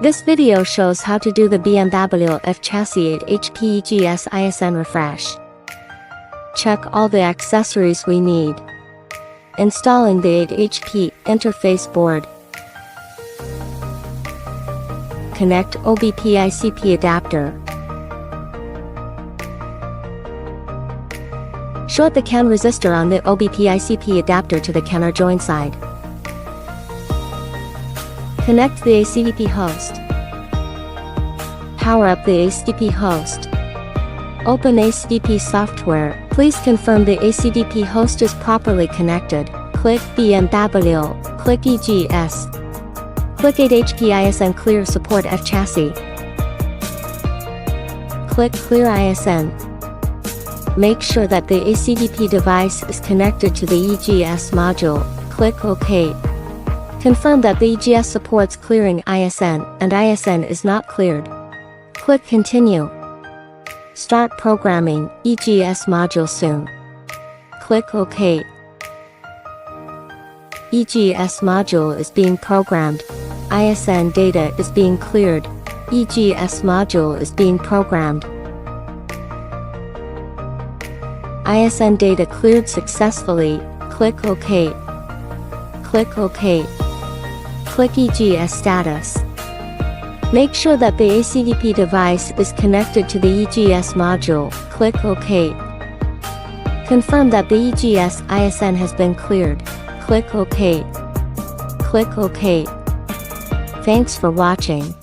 This video shows how to do the BMW F chassis 8HP EGS ISN refresh. Check all the accessories we need. Installing the 8HP interface board. Connect OBP ICP adapter. Short the CAN resistor on the OBP ICP adapter to the CAN or join side. Connect the ACDP host. Power up the ACDP host. Open ACDP software. Please confirm the ACDP host is properly connected. Click BMW. Click EGS. Click 8HP ISN Clear Support F Chassis. Click Clear ISN. Make sure that the ACDP device is connected to the EGS module. Click OK. Confirm that the EGS supports clearing ISN and ISN is not cleared. Click Continue. Start programming EGS module soon. Click OK. EGS module is being programmed. ISN data is being cleared. EGS module is being programmed. ISN data cleared successfully. Click OK. Click OK. Click EGS status. Make sure that the ACDP device is connected to the EGS module. Click OK. Confirm that the EGS ISN has been cleared. Click OK. Click OK. Thanks for watching.